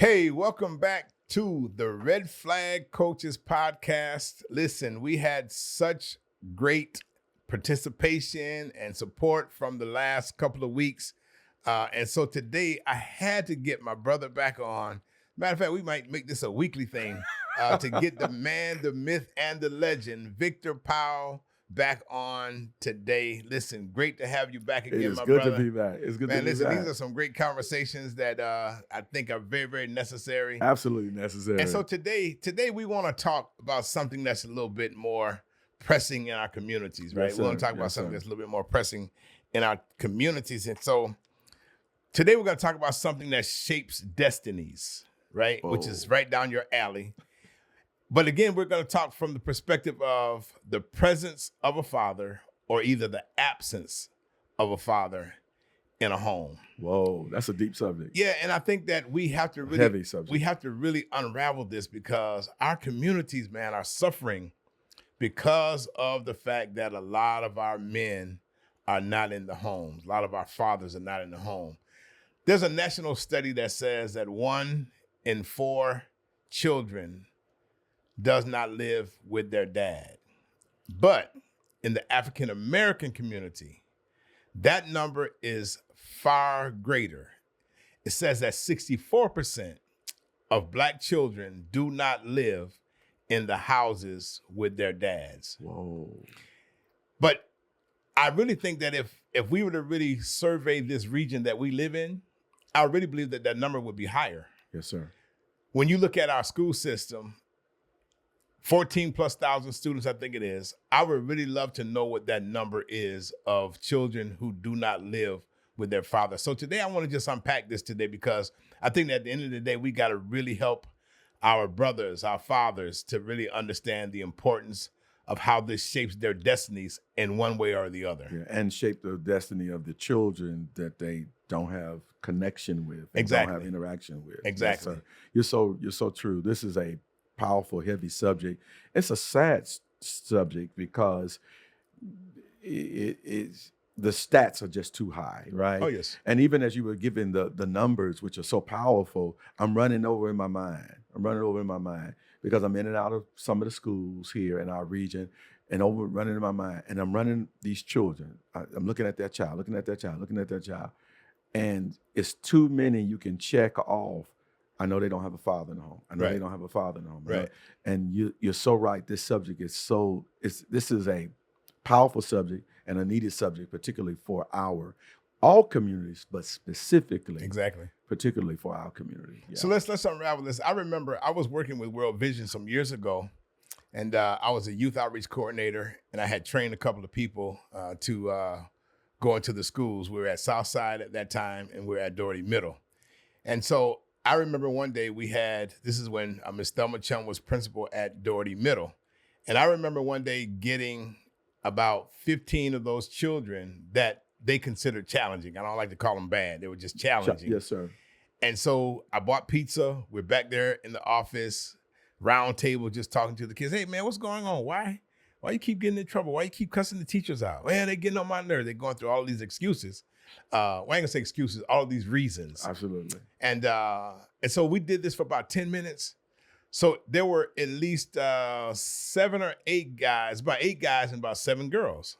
Hey, welcome back to the Red Flag Coaches Podcast. Listen, we had such great participation and support from the last couple of weeks. And so today I had to get my brother back on. Matter of fact, we might make this a weekly thing to get the man, the myth, and the legend, Victor Powell, back on today. Listen, great to have you back again, It's my good brother. to be back. It's good Man, to be listen, back. these are some great conversations that I think are very, very necessary. Absolutely necessary. And so today we want to talk about something that's a little bit more pressing in our communities, right? Yes, We want to sir. talk about Yes, something sir. that's a little bit more pressing in our communities. And so today we're going to talk about something that shapes destinies, right? Which is right down your alley. But again, we're going to talk from the perspective of the presence of a father or either the absence of a father in a home. Whoa, that's a deep subject. Yeah, and I think that we have to really Heavy subject. we have to really unravel this because our communities, man, are suffering because of the fact that a lot of our men are not in the homes. A lot of our fathers are not in the home. There's a national study that says that 1 in 4 children does not live with their dad. But in the African American community, that number is far greater. It says that 64% of Black children do not live in the houses with their dads. Whoa. But I really think that if we were to really survey this region that we live in, I really believe that that number would be higher. Yes, sir. When you look at our school system, 14,000+ students, I think it is. I would really love to know what that number is of children who do not live with their father. So today I want to just unpack this today because I think that at the end of the day, we got to really help our brothers, our fathers to really understand the importance of how this shapes their destinies in one way or the other. Yeah, and shape the destiny of the children that they don't have connection with, and Exactly. don't have interaction with. Exactly. Yes, sir. You're so true. This is a powerful, heavy subject. It's a sad subject because it's the stats are just too high, right? Oh, yes. And even as you were giving the numbers, which are so powerful, I'm running over in my mind because I'm in and out of some of the schools here in our region and running in my mind. And I'm running these children. I'm looking at that child, looking at that child. And it's too many you can check off. I know they don't have a father in the home. Right. And you're so right. This subject is this is a powerful subject and a needed subject, particularly for all communities, but specifically, Exactly. particularly for our community. Yeah. So let's unravel this. I remember I was working with World Vision some years ago, and I was a youth outreach coordinator, and I had trained a couple of people to go into the schools. We were at Southside at that time, and we were at Doherty Middle. And so I remember one day this is when Ms. Thelma Chum was principal at Doherty Middle. And I remember one day getting about 15 of those children that they considered challenging. I don't like to call them bad. They were just challenging. Yes, sir. And so I bought pizza. We're back there in the office, round table, just talking to the kids. Hey, man, what's going on? Why you keep getting in trouble? Why you keep cussing the teachers out? Man, they're getting on my nerves. They're going through all of these excuses. Well, I ain't gonna say excuses, all of these reasons. Absolutely. And so we did this for about 10 minutes. So there were at least 7 or 8 guys, about 8 guys and about 7 girls.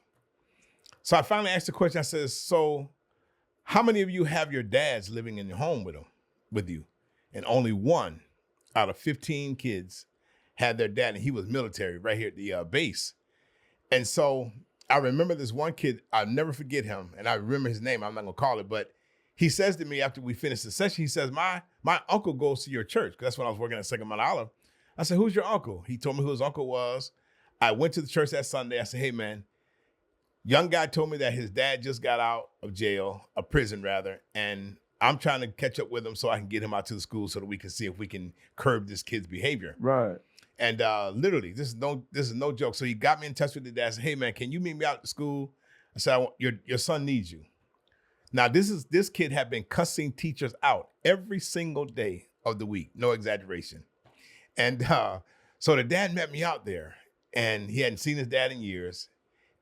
So I finally asked the question. I said, so how many of you have your dads living in your home with you? And only 1 out of 15 kids had their dad, and he was military right here at the base. And so I remember this one kid, I'll never forget him, and I remember his name, I'm not gonna call it, but he says to me after we finished the session, he says, my uncle goes to your church, because that's when I was working at Second Mount Olive. I said, who's your uncle? He told me who his uncle was. I went to the church that Sunday. I said, hey man, young guy told me that his dad just got out of prison rather, and I'm trying to catch up with him so I can get him out to the school so that we can see if we can curb this kid's behavior. Right. And literally, this is no joke. So he got me in touch with the dad. I said, hey man, can you meet me out at school? I said, your son needs you. Now this kid had been cussing teachers out every single day of the week, no exaggeration. And so the dad met me out there, and he hadn't seen his dad in years.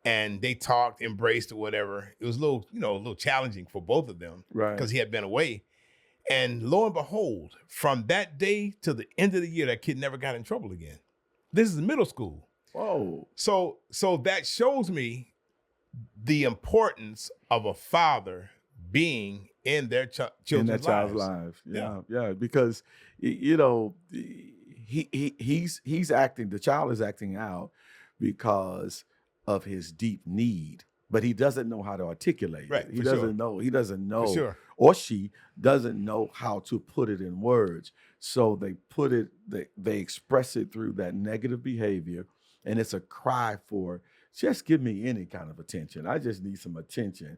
And they talked, embraced, or whatever. It was a little challenging for both of them, Right. because he had been away. And lo and behold, from that day to the end of the year, that kid never got in trouble again. This is middle school. Whoa. So that shows me the importance of a father being in their In that children's child's lives. life. Yeah. Because you know, he's acting, the child is acting out because of his deep need, but he doesn't know how to articulate Right, it. for sure. He doesn't know, For sure. or she doesn't know how to put it in words. So they express it through that negative behavior, and it's a cry for, just give me any kind of attention. I just need some attention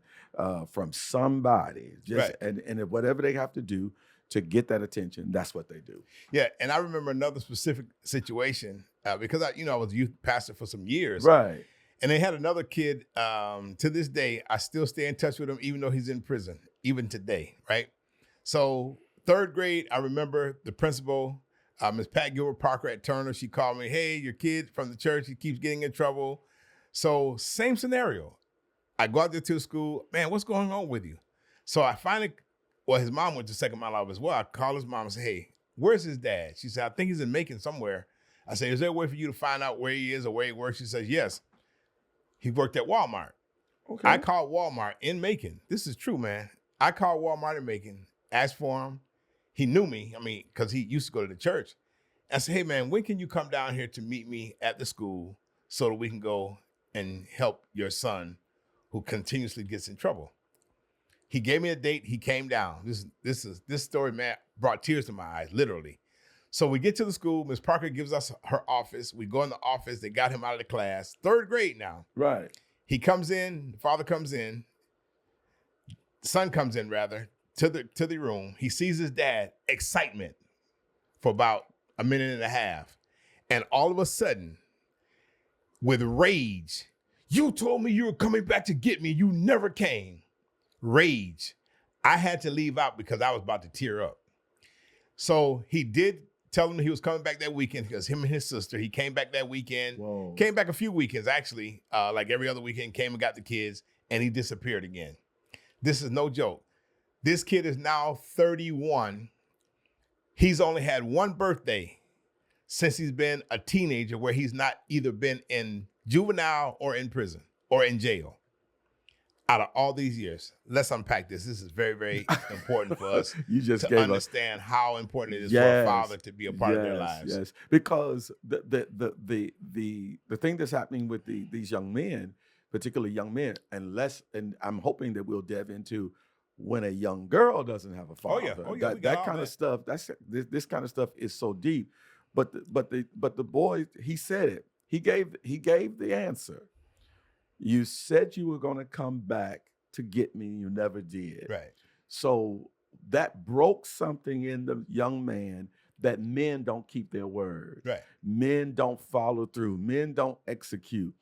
from somebody. Right. And if whatever they have to do to get that attention, that's what they do. Yeah, and I remember another specific situation because I was a youth pastor for some years. Right. And they had another kid. To this day, I still stay in touch with him, even though he's in prison, even today, right? So 3rd grade, I remember the principal, Ms. Pat Gilbert Parker at Turner. She called me, "Hey, your kid from the church, he keeps getting in trouble." So same scenario. I go out there to the school, "Man, what's going on with you?" So I finally, his mom went to second mile out as well. I called his mom and said, "Hey, where's his dad?" She said, "I think he's in Macon somewhere." I said, "Is there a way for you to find out where he is or where he works?" She says, "Yes. He worked at Walmart." Okay. I called Walmart in Macon. This is true, man. I called Walmart in Macon, asked for him. He knew me, because he used to go to the church. I said, "Hey, man, when can you come down here to meet me at the school so that we can go and help your son who continuously gets in trouble?" He gave me a date. He came down. This story, man, brought tears to my eyes, literally. So we get to the school. Ms. Parker gives us her office. We go in the office. They got him out of the class. 3rd grade now. Right. He comes in. The father comes in. Son comes in, rather, to the room. He sees his dad. Excitement for about a minute and a half. And all of a sudden, with rage, "You told me you were coming back to get me. You never came." Rage. I had to leave out because I was about to tear up. So he did tell him he was coming back that weekend, because him and his sister, he came back that weekend. Whoa. Came back a few weekends, actually, like every other weekend, came and got the kids, and he disappeared again. This is no joke. This kid is now 31. He's only had one birthday since he's been a teenager where he's not either been in juvenile or in prison or in jail. Out of all these years, let's unpack this. This is very, very important for us You just to gave us understand how important it is for Yes. a father to be a part of their lives. Yes, because the thing that's happening with these young men, particularly young men, and I'm hoping that we'll delve into when a young girl doesn't have a father. Oh yeah, we got that all kind that. of stuff. This kind of stuff is so deep. But the boy, he said it. He gave the answer. You said you were going to come back to get me. You never did. Right. So that broke something in the young man, that men don't keep their word. Right. Men don't follow through. Men don't execute.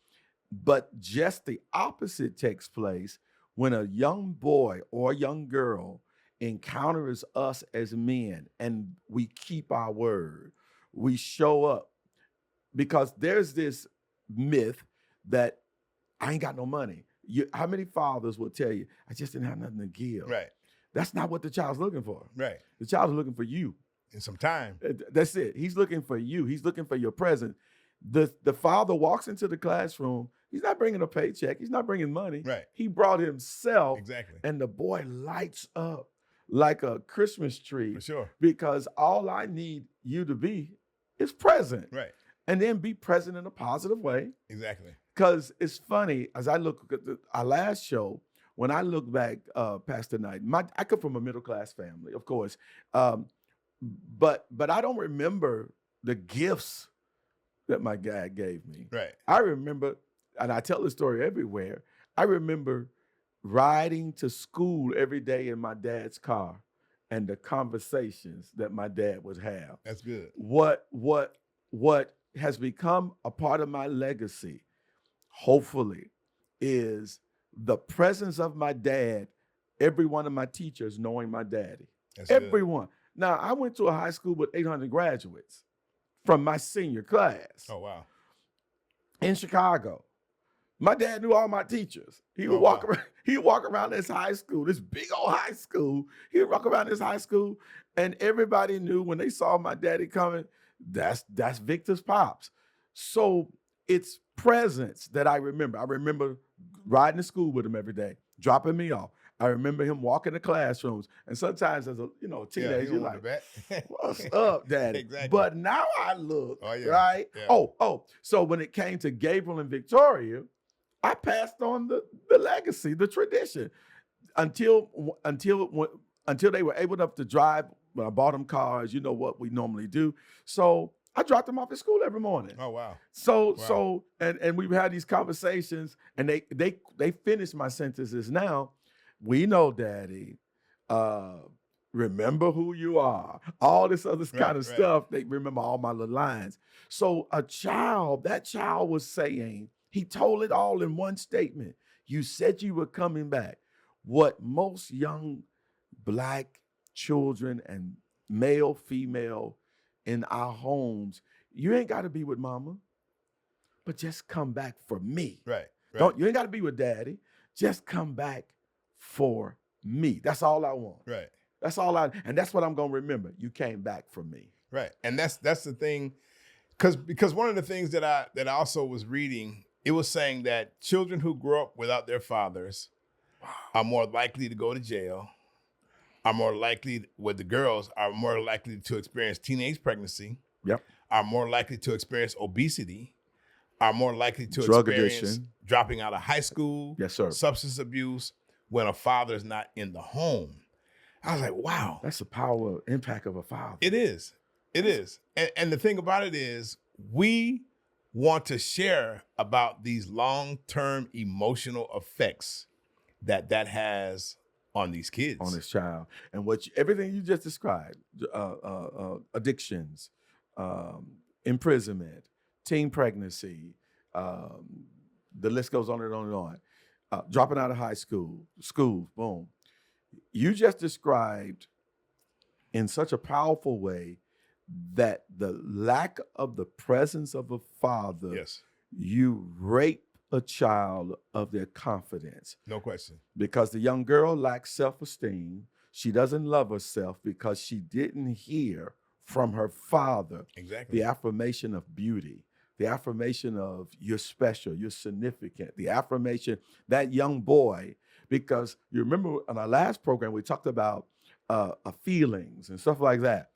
But just the opposite takes place when a young boy or young girl encounters us as men and we keep our word. We show up, because there's this myth that I ain't got no money. How many fathers will tell you, I just didn't have nothing to give? Right. That's not what the child's looking for. Right. The child's looking for you. In some time. That's it. He's looking for you. He's looking for your presence. The father walks into the classroom. He's not bringing a paycheck. He's not bringing money. Right. He brought himself. Exactly. And the boy lights up like a Christmas tree. For sure. Because all I need you to be is present. Right. And then be present in a positive way. Exactly. Because it's funny, as I look at our last show, when I look back past the night, I come from a middle-class family, of course. But I don't remember the gifts that my dad gave me. Right. I remember, and I tell this story everywhere, I remember riding to school every day in my dad's car and the conversations that my dad would have. That's good. What has become a part of my legacy, hopefully, is the presence of my dad, every one of my teachers knowing my daddy. That's Everyone. Now, I went to a high school with 800 graduates from my senior class. Oh, wow. In Chicago. My dad knew all my teachers. He would Oh, walk wow. around. He'd walk around this high school, this big old high school. He'd walk around this high school, and everybody knew when they saw my daddy coming, that's Victor's pops. So it's presence that I remember. I remember riding to school with him every day, dropping me off. I remember him walking the classrooms, and sometimes as a teenager, you're like, "What's up, Daddy?" Exactly. But now I look, Oh, yeah. right? Yeah. Oh. So when it came to Gabriel and Victoria, I passed on the legacy, the tradition, until they were able enough to drive. When I bought them cars, you know what we normally do. So I dropped them off at school every morning. Oh, wow. So and we've had these conversations, and they finished my sentences now. We know, Daddy. Remember who you are. All this other kind of stuff. They remember all my little lines. So that child was saying, he told it all in one statement. You said you were coming back. What most young Black children and male, female in our homes, you ain't got to be with mama, but just come back for me. Right. You ain't got to be with Daddy. Just come back for me. That's all I want. Right. That's what I'm gonna remember. You came back for me. Right. And that's the thing, because one of the things that I also was reading, it was saying that children who grow up without their fathers are more likely to go to jail, are more likely, with the girls, are more likely to experience teenage pregnancy, are more likely to experience obesity, are more likely to drug experience addiction, dropping out of high school, yes, sir, substance abuse, when a father is not in the home. I was like, wow. That's the power, impact of a father. It is. And the thing about it is, we want to share about these long-term emotional effects that has on these kids. On this child. And everything you just described, addictions, imprisonment, teen pregnancy, the list goes on and on and on. Dropping out of high school, schools, boom. You just described in such a powerful way that the lack of the presence of a father, you rape a child of their confidence. No question. Because the young girl lacks self-esteem. She doesn't love herself because she didn't hear from her father the affirmation of beauty, the affirmation of you're special, you're significant, the affirmation, that young boy, because you remember on our last program, we talked about feelings and stuff like that.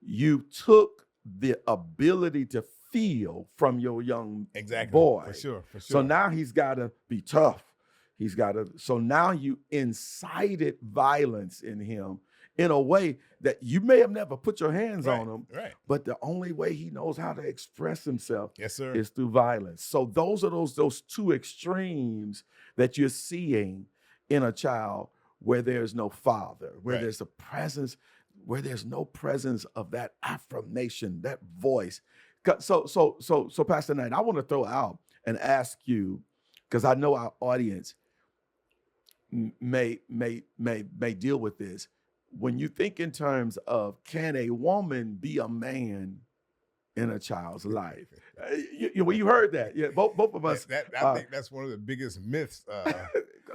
You took the ability to feel from your young boy. For sure. So now he's got to be tough. So now you incited violence in him in a way that you may have never put your hands on him, but the only way he knows how to express himself is through violence. So those are those two extremes that you're seeing in a child where there's no father, where there's a presence, where there's no presence of that affirmation, that voice. So Pastor Knight, I want to throw out and ask you, because I know our audience may deal with this. When you think in terms of, can a woman be a man in a child's life? You heard that. Yeah, both of us. I think that's one of the biggest myths.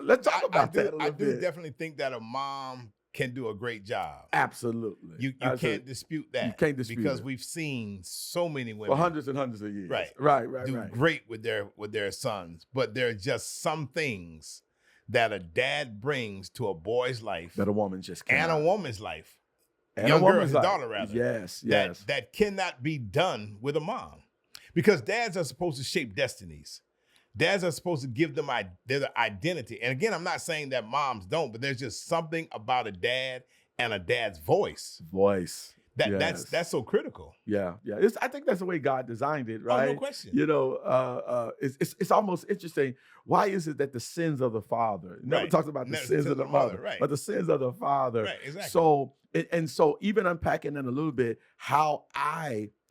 Let's talk about that a little I bit. do definitely think that a mom can do a great job. Absolutely. You can't dispute that. You can't dispute because it. We've seen so many women for hundreds and hundreds of years. Right. Do great with their sons. But there are just some things that a dad brings to a boy's life that a woman just cannot. And a woman's life. And young a woman's girl, his life. daughter rather. Yes. That cannot be done with a mom. Because dads are supposed to shape destinies. Dads are supposed to give them their identity. And again, I'm not saying that moms don't, but there's just something about a dad and a dad's voice. That's so critical. Yeah. I think that's the way God designed it, right? Oh, no question. It's almost interesting. Why is it that the sins of the father? Never talks about the sins of the mother, but the sins of the father. Right, exactly. So even unpacking that a little bit, how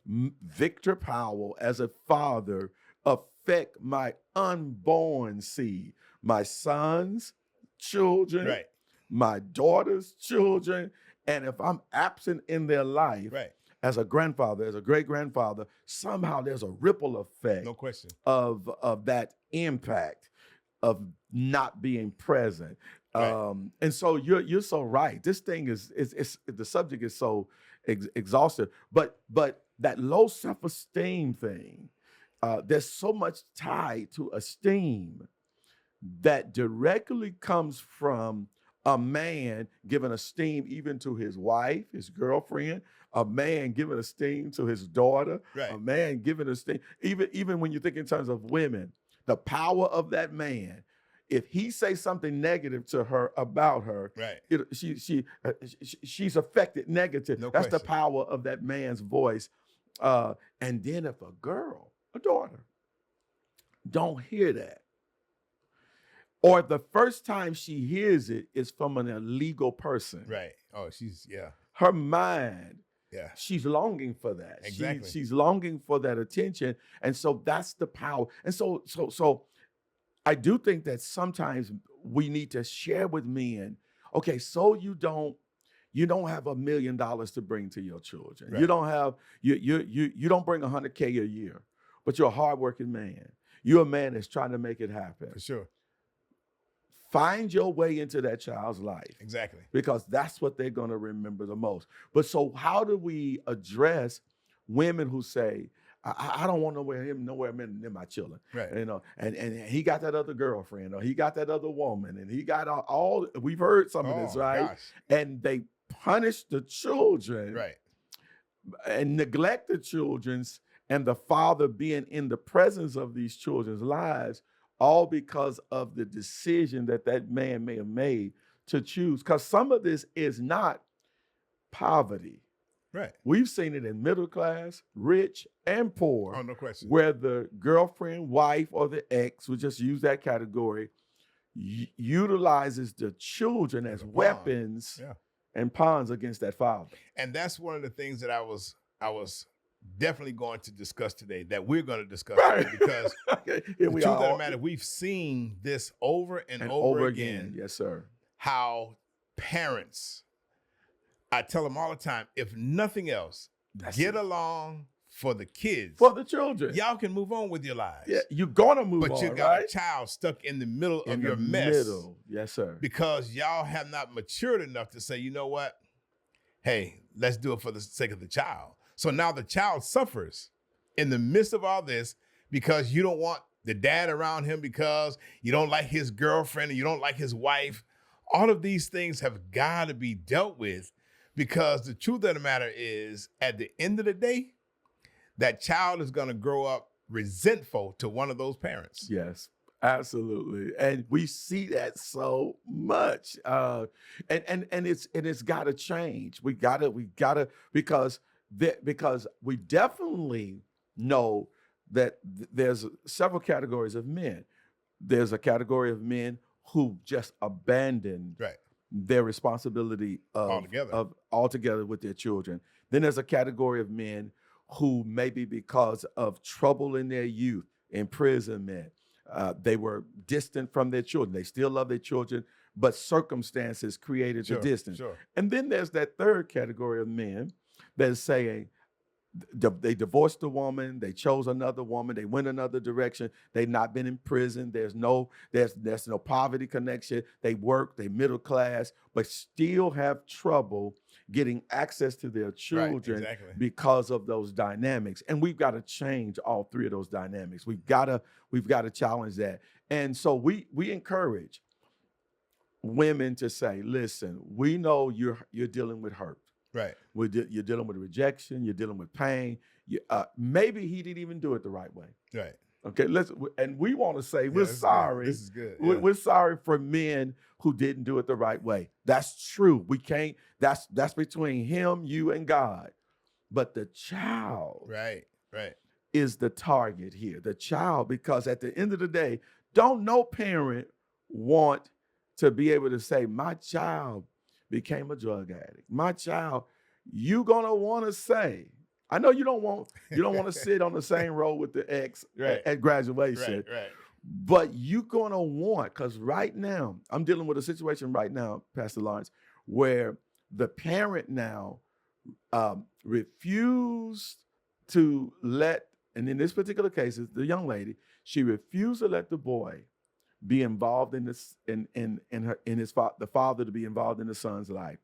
Victor Powell, as a father, affect my unborn seed, my son's children, my daughter's children, and if I'm absent in their life, as a grandfather, as a great-grandfather, somehow there's a ripple effect no question. of that impact. of not being present. Right. And so you're so right. This thing is the subject is so exhaustive, but that low self-esteem thing, there's so much tied to esteem that directly comes from a man giving esteem even to his wife, his girlfriend, a man giving esteem to his daughter, a Right. man giving esteem, even when you think in terms of women, the power of that man. If he says something negative to her about her, Right. she's affected negative. No That's the question. power of that man's voice. And then if a girl, a daughter, don't hear that, or the first time she hears it is from an illegal person, Right. Oh, yeah. her mind, Yeah. she's longing for that. Exactly. She's longing for that attention. And so that's the power. And so I do think that sometimes we need to share with men, okay, so you don't have $1 million to bring to your children. Right. You don't have, you don't bring $100K a year, but you're a hardworking man. You're a man that's trying to make it happen. For sure. Find your way into that child's life. Exactly. Because that's what they're going to remember the most. But so how do we address women who say, I don't want nowhere near my children. Right. You know, and he got that other girlfriend, or he got that other woman, and he got all we've heard some of this, right? Gosh. And they punish the children, Right. and neglect the children's, and the father being in the presence of these children's lives, all because of the decision that man may have made to choose. Because some of this is not poverty. Right. We've seen it in middle class, rich, and poor. Oh, no question. Where the girlfriend, wife, or the ex, we'll just use that category, utilizes the children as weapons and pawns against that father. And that's one of the things that I was definitely going to discuss today, that we're going to discuss today, because the truth of the matter, we've seen this over and over again. Yes, sir. How parents, I tell them all the time, if nothing else, get along for the kids. For the children. Y'all can move on with your lives. Yeah, you're going to move on, but you got a child stuck in the middle of your mess. Yes, sir. Because y'all have not matured enough to say, you know what? Hey, let's do it for the sake of the child. So now the child suffers in the midst of all this because you don't want the dad around him, because you don't like his girlfriend and you don't like his wife. All of these things have got to be dealt with, because the truth of the matter is, at the end of the day, that child is going to grow up resentful to one of those parents. Yes, absolutely. And we see that so much. And it's got to change. We gotta because we definitely know that there's several categories of men. There's a category of men who just abandon their responsibility altogether with their children. Then there's a category of men who maybe because of trouble in their youth, imprisonment, they were distant from their children. They still love their children, but circumstances created the distance. And then there's that third category of men that is saying, they divorced the woman, they chose another woman, they went another direction, they've not been in prison, there's no poverty connection, they work, they middle class, but still have trouble getting access to their children because of those dynamics. And we've got to change all three of those dynamics. We've got to challenge that. And so we encourage women to say, listen, we know you're dealing with hurt. Right. You're dealing with rejection. You're dealing with pain. Maybe he didn't even do it the right way. Right. Okay. And we want to say we're sorry. This is good. We're sorry for men who didn't do it the right way. That's true. We can't. That's between him, you, and God. But the child, right, is the target here. The child, because at the end of the day, don't no parent want to be able to say, my child became a drug addict. My child, you gonna want to say, I know you don't want to sit on the same row with the ex at graduation, but you gonna want, because right now, I'm dealing with a situation right now, Pastor Lawrence, where the parent now refused to let, and in this particular case, it's the young lady, she refused to let the boy be involved in this, the father to be involved in the son's life,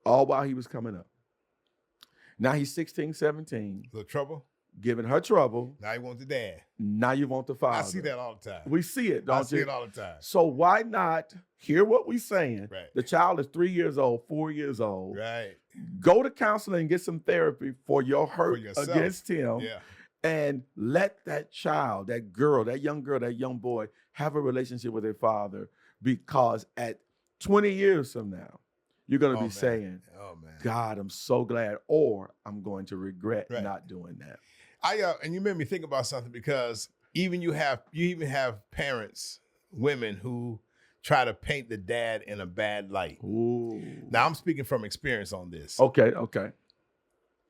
all while he was coming up. Now he's 16, 17, Little trouble. giving her trouble. Now you want the dad. Now you want the father. I see that all the time. We see it, don't you? I see it all the time. So why not hear what we're saying? Right. The child is 3 years old, 4 years old. Right. Go to counseling and get some therapy for your hurt against him. Yeah. And let that child, that girl, that young boy, have a relationship with their father, because at 20 years from now, you're going to be saying, oh, man, God, I'm so glad, or I'm going to regret not doing that. And you made me think about something, because you even have parents, women, who try to paint the dad in a bad light. Ooh. Now I'm speaking from experience on this. Okay.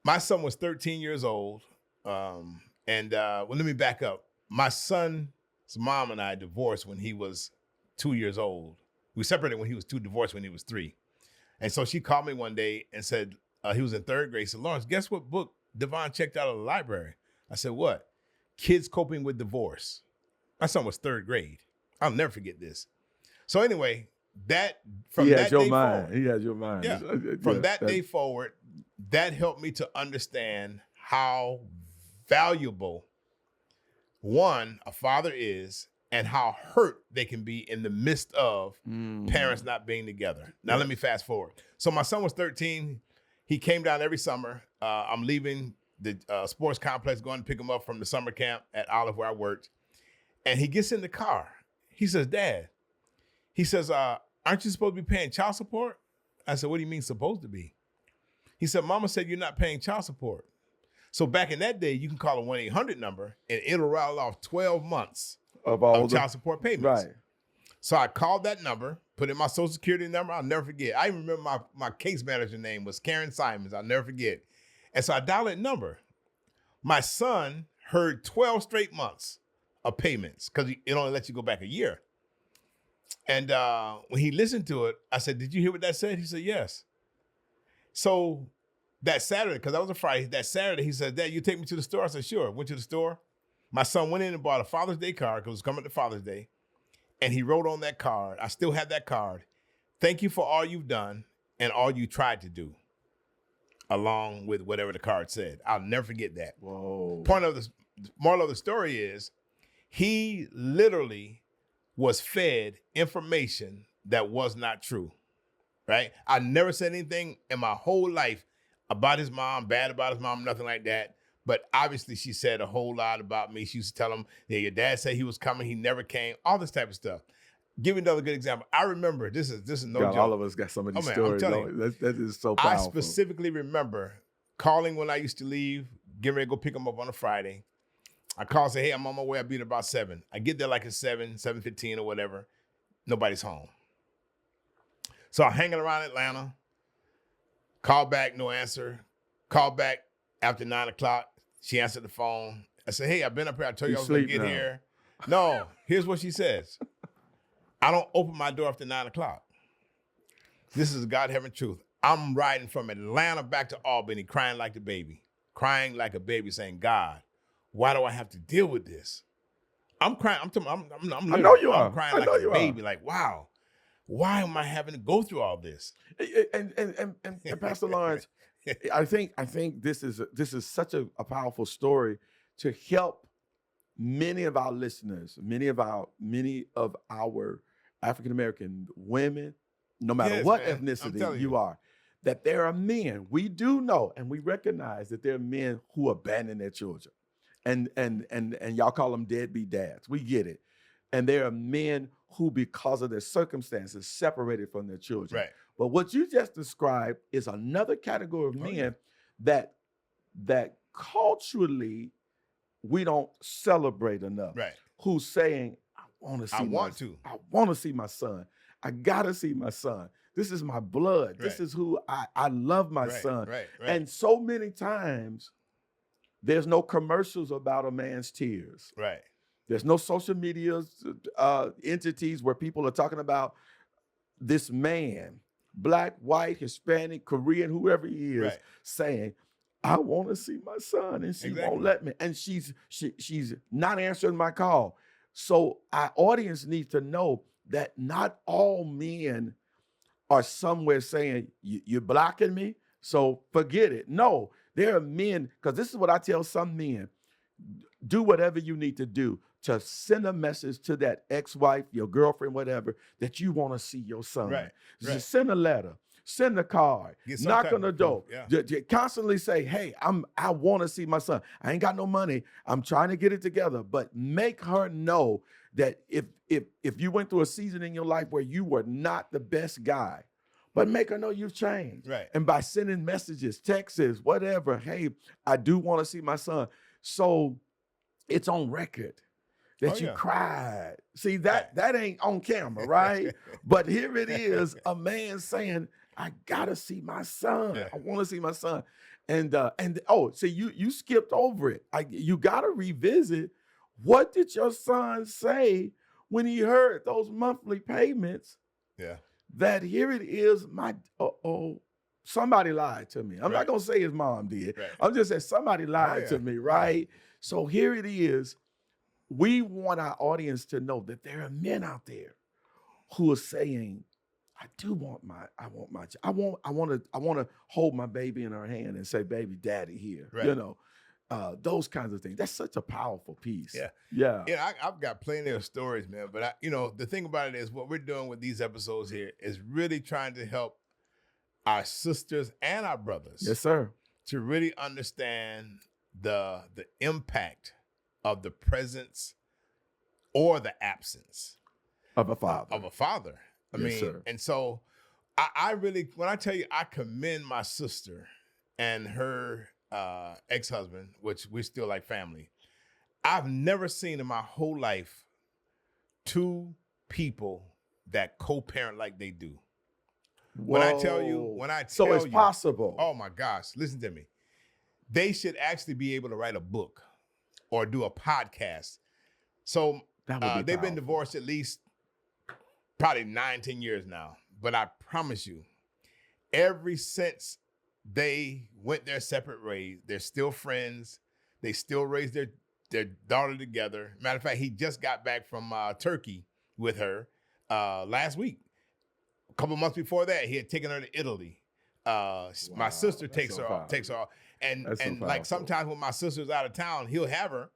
My son was 13 years old. Well, let me back up. My son's mom and I divorced when he was 2 years old. We separated when he was 2, divorced when he was 3. And so she called me one day and said, he was in 3rd grade. She said, Lawrence, guess what book Devon checked out of the library? I said, what? Kids Coping with Divorce. My son was 3rd grade. I'll never forget this. So anyway, from that day forward. He has your mind. Yeah. From that day forward, that helped me to understand how valuable, one, a father is, and how hurt they can be in the midst of parents not being together. Now, let me fast forward. So my son was 13. He came down every summer. I'm leaving the sports complex, going to pick him up from the summer camp at Olive, where I worked. And he gets in the car. He says, Dad, aren't you supposed to be paying child support? I said, what do you mean supposed to be? He said, Mama said you're not paying child support. So back in that day, you can call a 1-800 number and it'll rattle off 12 months of child support payments. Right. So I called that number, put in my social security number. I'll never forget. I even remember my case manager name was Karen Simons. I'll never forget. And so I dialed that number. My son heard 12 straight months of payments, because it only lets you go back a year. And when he listened to it, I said, did you hear what that said? He said, yes. So that Saturday, because that was a Friday, that Saturday, he said, Dad, you take me to the store? I said, sure. Went to the store. My son went in and bought a Father's Day card, because it was coming to Father's Day. And he wrote on that card, I still have that card, thank you for all you've done and all you tried to do, along with whatever the card said. I'll never forget that. Whoa. Moral of the story is, he literally was fed information that was not true, right? I never said anything in my whole life about his mom, bad about his mom, nothing like that. But obviously she said a whole lot about me. She used to tell him, yeah, your dad said he was coming, he never came, all this type of stuff. Give you another good example. I remember, this is no joke. All of us got some of these stories. That is so powerful. I specifically remember calling when I used to leave, getting ready to go pick him up on a Friday. I call and say, hey, I'm on my way. I'll be there about 7. I get there like at 7:15 or whatever. Nobody's home. So I'm hanging around Atlanta. Call back, no answer. Call back after 9 o'clock. She answered the phone. I said, hey, I've been up here. I told you I was going to get here. No, here's what she says. I don't open my door after 9 o'clock. This is God heaven truth. I'm riding from Atlanta back to Albany crying like a baby, saying, God, why do I have to deal with this? I'm crying. I know you are. I'm crying like a baby. Like, wow, why am I having to go through all this? And Pastor Lawrence, I think this is such a powerful story to help many of our listeners, many of our African American women, no matter what ethnicity you are, that there are men. We do know and we recognize that there are men who abandon their children. And y'all call them deadbeat dads. We get it. And there are men who, because of their circumstances, separated from their children. Right. But what you just described is another category of men that culturally we don't celebrate enough. Right. Who's saying, I want to see my son. I gotta see my son. This is my blood. Right. This is who I love my son. Right. And so many times, there's no commercials about a man's tears. Right. There's no social media entities where people are talking about this man, black, white, Hispanic, Korean, whoever he is, saying, I want to see my son, and she won't let me. And she's not answering my call. So our audience needs to know that not all men are somewhere saying, you're blocking me, so forget it. No, there are men, because this is what I tell some men: do whatever you need to do to send a message to that ex-wife, your girlfriend, whatever, that you want to see your son. Right. Just send a letter, send a card, Get some knock type on the of door. proof, yeah. Constantly say, hey, I want to see my son. I ain't got no money. I'm trying to get it together. But make her know that if you went through a season in your life where you were not the best guy, but make her know you've changed. Right. And by sending messages, texts, whatever, hey, I do want to see my son. So it's on record that you cried. See, that ain't on camera, right? But here it is, a man saying, I gotta see my son. Yeah. I want to see my son. And see, you skipped over it. You gotta revisit, what did your son say when he heard those monthly payments? Yeah. That here it is, somebody lied to me. I'm not gonna say his mom did. Right. I'm just saying somebody lied to me, right? So here it is. We want our audience to know that there are men out there who are saying, I want to hold my baby in her hand and say, baby, daddy here. Right. Those kinds of things. That's such a powerful piece. Yeah. Yeah. Yeah, I've got plenty of stories, man. But the thing about it is, what we're doing with these episodes here is really trying to help our sisters and our brothers. Yes, sir. To really understand the impact of the presence or the absence of a father. I mean, sir. And so I really, when I tell you, I commend my sister and her ex-husband, which we still like family. I've never seen in my whole life two people that co-parent like they do. When I tell you, so it's possible. Oh my gosh, listen to me. They should actually be able to write a book or do a podcast. So they've been divorced at least probably 9-10 years now. But I promise you, ever since they went their separate ways, they're still friends. They still raise their daughter together. Matter of fact, he just got back from Turkey with her last week. A couple months before that, he had taken her to Italy. My sister takes her off. And like sometimes when my sister's out of town, he'll have her.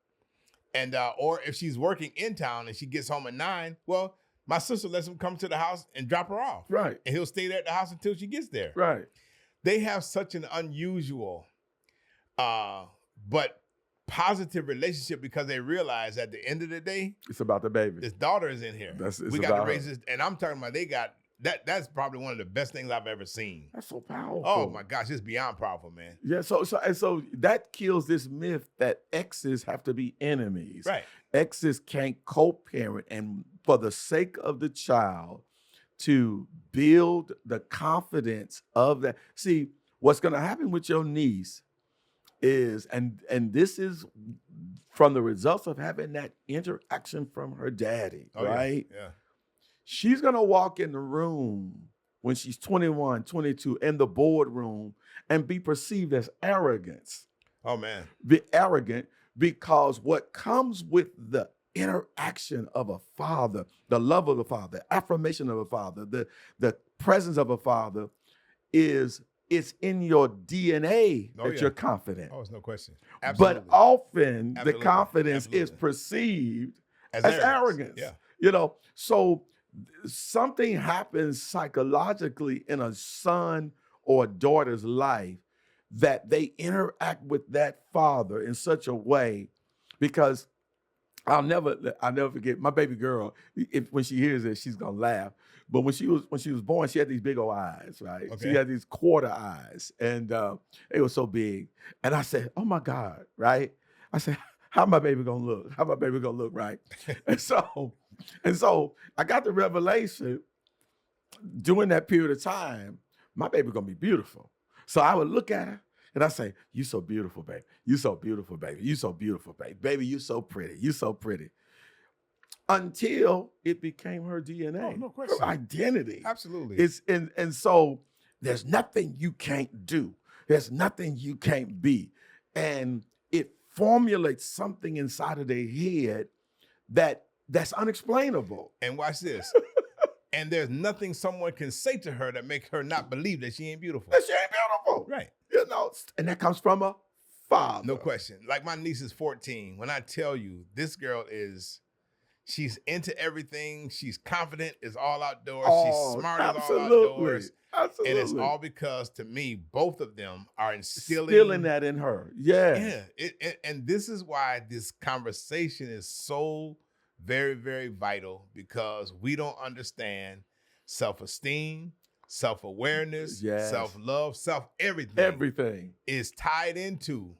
And or if she's working in town and she gets home at 9, well, my sister lets him come to the house and drop her off. Right. And he'll stay there at the house until she gets there. Right. They have such an unusual but positive relationship because they realize at the end of the day, it's about the baby. His daughter is in here. We got to raise this. And I'm talking about that's probably one of the best things I've ever seen. That's so powerful. Oh my gosh, it's beyond powerful, man. Yeah, so that kills this myth that exes have to be enemies. Right. Exes can't co-parent, and for the sake of the child, to build the confidence of that. See, what's going to happen with your niece is, and this is from the results of having that interaction from her daddy, right? Yeah. She's going to walk in the room when she's 21, 22, in the boardroom and be perceived as arrogance. Oh, man. Be arrogant because what comes with the interaction of a father, the love of a father, affirmation of a father, the presence of a father is it's in your DNA that you're confident. Oh, it's no question. Absolutely. But often the confidence is perceived as arrogance. Yeah. So something happens psychologically in a son or a daughter's life that they interact with that father in such a way, because I'll never forget my baby girl. When she hears this, she's gonna laugh. But when she was born, she had these big old eyes, right? Okay. She had these quarter eyes, and they were so big. And I said, "Oh my God!" Right? I said, "How my baby gonna look? How my baby gonna look?" Right? and so I got the revelation during that period of time. My baby gonna be beautiful. So I would look at her and I say, "You so beautiful, baby. You so beautiful, baby. You so beautiful, baby. Baby, you so pretty. You so pretty." Until it became her DNA, no question. her identity. Absolutely. And so there's nothing you can't do. There's nothing you can't be. And it formulates something inside of their head that That's unexplainable. And watch this. And there's nothing someone can say to her that make her not believe that she ain't beautiful. That she ain't beautiful. Right. You know, and that comes from a father. No question. Like my niece is 14. When I tell you this girl she's into everything. She's confident as all outdoors. Oh, She's smart as all absolutely. outdoors. Absolutely. And it's all because, to me, both of them are instilling that in her. Yeah. And this is why this conversation is so very, very vital, because we don't understand self-esteem, self-awareness, Yes. self-love, everything. Everything is tied into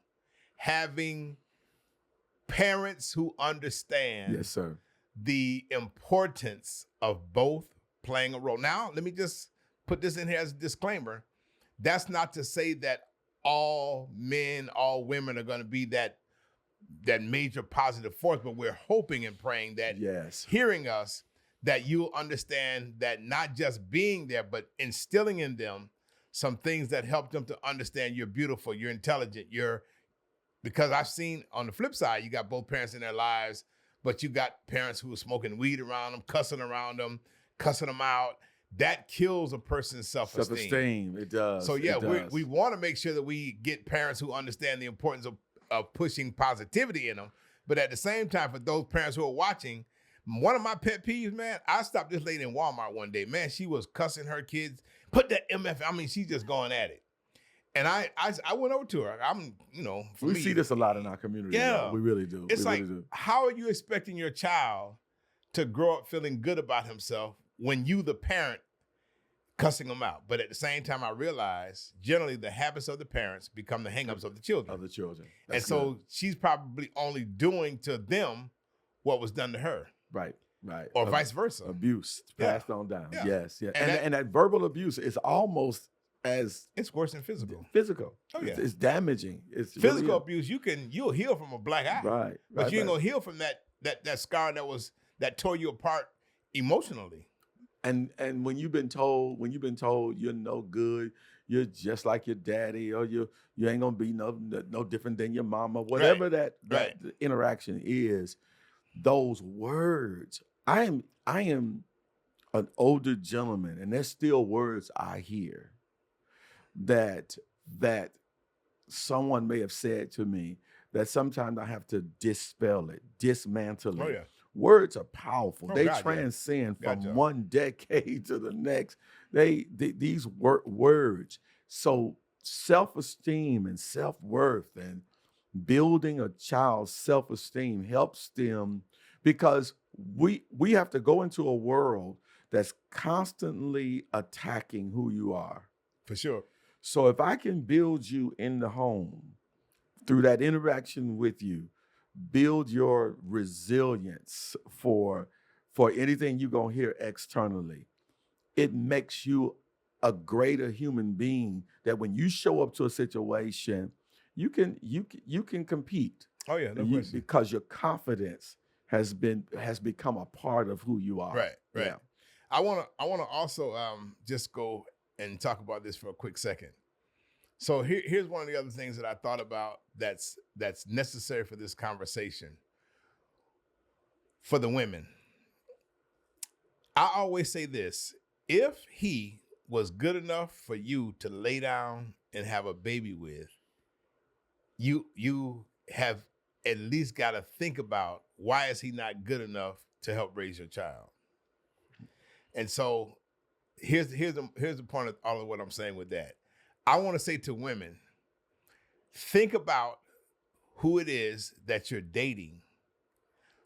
having parents who understand yes, sir. the importance of both playing a role. Now, let me just put this in here as a disclaimer. That's not to say that all men, all women are going to be that major positive force, but we're hoping and praying that yes. hearing us, that you'll understand that not just being there, but instilling in them some things that help them to understand you're beautiful, you're intelligent, because I've seen on the flip side, you got both parents in their lives, but you got parents who are smoking weed around them, cussing around them, cussing them out. That kills a person's self-esteem. Self-esteem, it does. So yeah, we want to make sure that we get parents who understand the importance of pushing positivity in them. But at the same time, for those parents who are watching, one of my pet peeves, man, I stopped this lady in Walmart one day. Man, she was cussing her kids. Put that MF. I mean, she's just going at it. And I went over to her. We see this a lot in our community. Yeah, we really do. It's how are you expecting your child to grow up feeling good about himself when you, the parent, cussing them out? But at the same time, I realize generally the habits of the parents become the hangups of the children. That's so she's probably only doing to them what was done to her. Right. Or vice versa. Abuse passed on down. Yeah. Yes. And that verbal abuse is almost as it's worse than physical. Oh, yeah. It's damaging. It's physical abuse. You'll heal from a black eye. Right. But you ain't gonna heal from that scar that tore you apart emotionally. And when you've been told you're no good, you're just like your daddy, or you ain't gonna be no different than your mama, whatever that interaction is, those words. I am an older gentleman, and there's still words I hear that someone may have said to me that sometimes I have to dispel it, dismantle it. Oh, yeah. Words are powerful. They God, transcend yeah. from one decade to the next. These words. So self-esteem and self-worth and building a child's self-esteem helps them, because we have to go into a world that's constantly attacking who you are. For sure. So if I can build you in the home through that interaction with you, build your resilience for anything you're gonna hear externally, it makes you a greater human being, that when you show up to a situation, you can compete. Oh yeah, no question. Because your confidence has become a part of who you are. Right. Yeah. I wanna also just go and talk about this for a quick second. So here's one of the other things that I thought about that's necessary for this conversation. For the women, I always say this: if he was good enough for you to lay down and have a baby with, you have at least got to think about, why is he not good enough to help raise your child? And so here's the point of all of what I'm saying with that. I want to say to women, think about who it is that you're dating,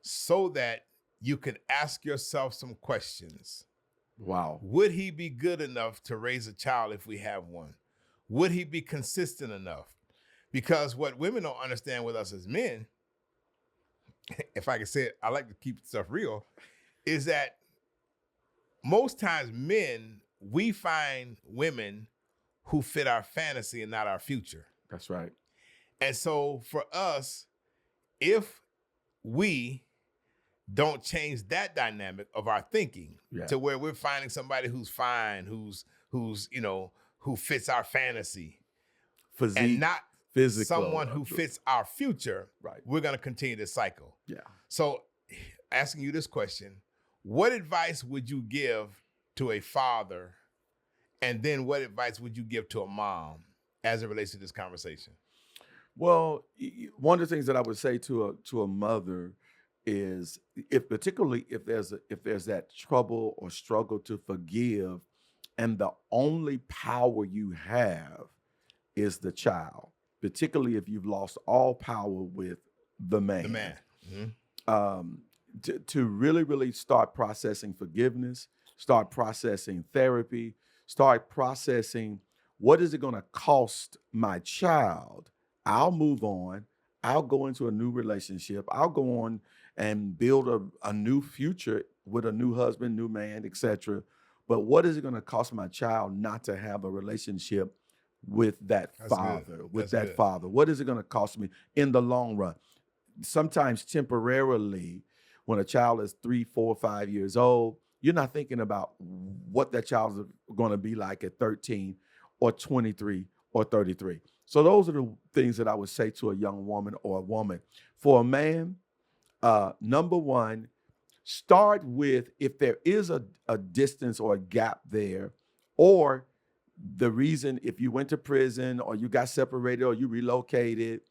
so that you can ask yourself some questions. Wow. Would he be good enough to raise a child if we have one? Would he be consistent enough? Because what women don't understand with us as men, if I can say it, I like to keep stuff real, is that most times men, we find women who fit our fantasy and not our future. That's right. And so for us, if we don't change that dynamic of our thinking to where we're finding somebody who's fine, who fits our fantasy, physique, and not physical, someone who fits our future, right, we're going to continue this cycle. Yeah. So asking you this question. What advice would you give to a father? And then what advice would you give to a mom as it relates to this conversation? Well, one of the things that I would say to a mother is, if particularly if there's that trouble or struggle to forgive, and the only power you have is the child, particularly if you've lost all power with the man. The man. Mm-hmm. To really start processing forgiveness, start processing therapy, start processing what is it going to cost my child. I'll move on. I'll go into a new relationship. I'll go on and build a new future with a new husband, new man, etc. But what is it going to cost my child not to have a relationship with that father, with that father? What is it going to cost me in the long run? Sometimes temporarily, when a child is 3, 4, 5 years old, you're not thinking about what that child is going to be like at 13 or 23 or 33. So those are the things that I would say to a young woman or a woman. For a man, number one, start with, if there is a distance or a gap there, or the reason, if you went to prison or you got separated or you relocated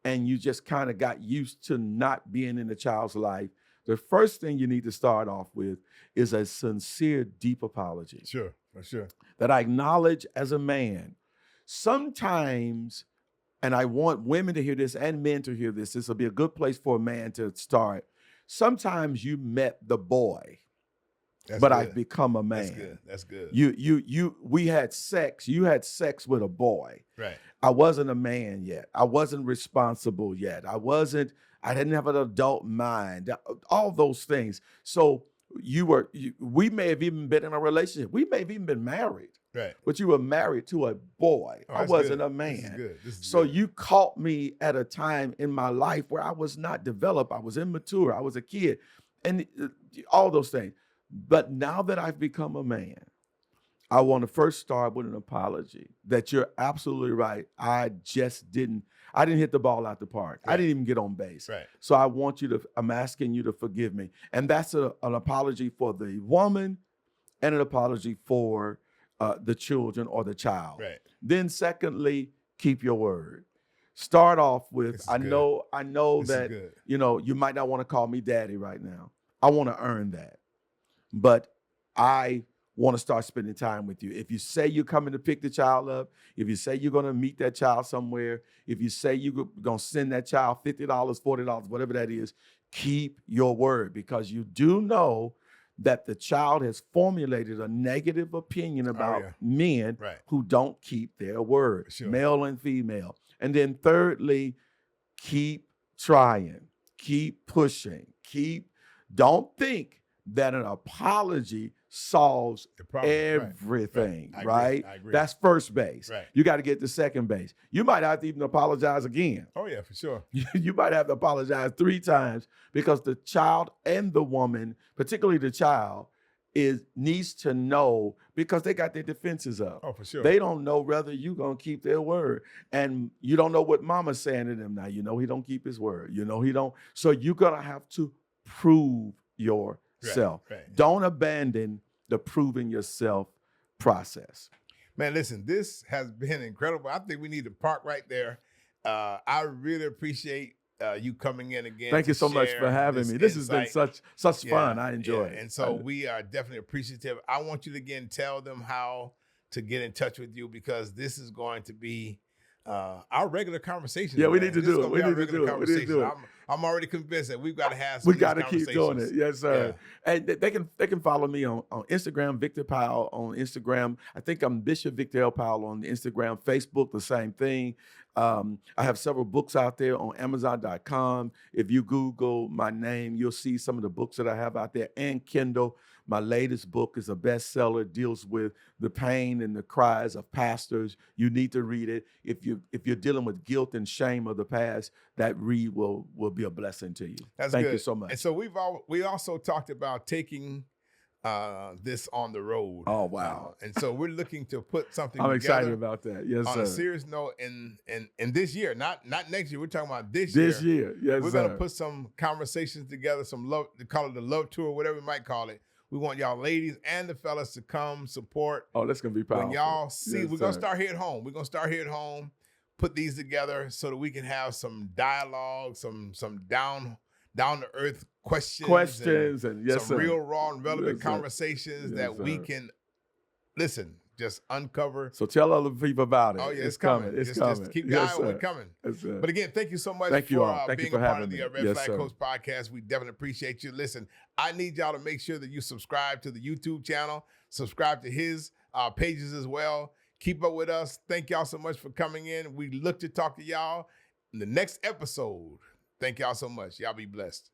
and you just kind of got used to not being in the child's life, the first thing you need to start off with is a sincere, deep apology. Sure, for sure. That I acknowledge as a man. Sometimes, and I want women to hear this and men to hear this, this will be a good place for a man to start. Sometimes you met the boy, but I've become a man. That's good. We had sex. You had sex with a boy. Right. I wasn't a man yet. I wasn't responsible yet. I didn't have an adult mind. All those things. So we may have even been in a relationship. We may have even been married. Right. But you were married to a boy. I wasn't a man. So you caught me at a time in my life where I was not developed. I was immature. I was a kid. And all those things. But now that I've become a man, I want to first start with an apology that you're absolutely right. I didn't hit the ball out the park. Right. I didn't even get on base. Right. So I'm asking you to forgive me. And that's an apology for the woman and an apology for the children or the child. Right. Then secondly, keep your word. Start off with, I know that, you might not want to call me daddy right now. I want to earn that. But I want to start spending time with you. If you say you're coming to pick the child up, if you say you're going to meet that child somewhere, if you say you're going to send that child $50, $40, whatever that is, keep your word, because you do know that the child has formulated a negative opinion about men who don't keep their word, male and female. And then thirdly, keep trying, keep pushing, don't think that an apology solves everything, right? I agree. That's first base. Right. You got to get to second base. You might have to even apologize again. Oh, yeah, for sure. You might have to apologize 3 times, because the child and the woman, particularly the child, needs to know, because they got their defenses up. Oh, for sure. They don't know whether you're going to keep their word. And you don't know what mama's saying to them now. You know he don't keep his word. You know he don't. So you're going to have to prove yourself. Right. Don't abandon the proving yourself process. Man, listen, this has been incredible. I think we need to park right there. I really appreciate you coming in again. Thank you so much for having me. This has been such fun. I enjoy it. And so we are definitely appreciative. I want you to again tell them how to get in touch with you, because this is going to be our regular conversation. Yeah, we need to do it. We need to do it. I'm already convinced that we've got to have some. We got to keep doing it. Yes, sir. Yeah. And they can follow me on Instagram, Victor Powell on Instagram. I think I'm Bishop Victor L. Powell on Instagram. Facebook, the same thing. I have several books out there on Amazon.com. If you Google my name, you'll see some of the books that I have out there, and Kindle. My latest book is a bestseller, deals with the pain and the cries of pastors. You need to read it. If you're dealing with guilt and shame of the past, that read will be a blessing to you. That's Thank good. you so much. And so we also talked about taking this on the road. Oh, wow. And so we're looking to put something I'm together excited about that. Yes, on sir. a serious note in this year, not next year. We're talking about this This year. year. Yes, We're sir. gonna put some conversations together, some love, they call it the love tour, whatever we might call it. We want y'all ladies and the fellas to come support. Oh, that's going to be powerful. When y'all see, Yes, we're going to sir. start here at home. We're going to start here at home, put these together so that we can have some dialogue, some down to earth questions and yes, some sir. real raw and relevant Yes, sir. conversations Yes, that we sir. can listen, just uncover. So tell other people about it. Oh yeah, it's coming. It's just, coming. Just keep Yes, going. sir. We're coming. Yes, sir. But again, thank you so much Thank you all. for Thank you being for a part having of the me. Red Yes, Flag sir. Coach podcast. We definitely appreciate you. Listen, I need y'all to make sure that you subscribe to the YouTube channel, subscribe to his pages as well. Keep up with us. Thank y'all so much for coming in. We look to talk to y'all in the next episode. Thank y'all so much. Y'all be blessed.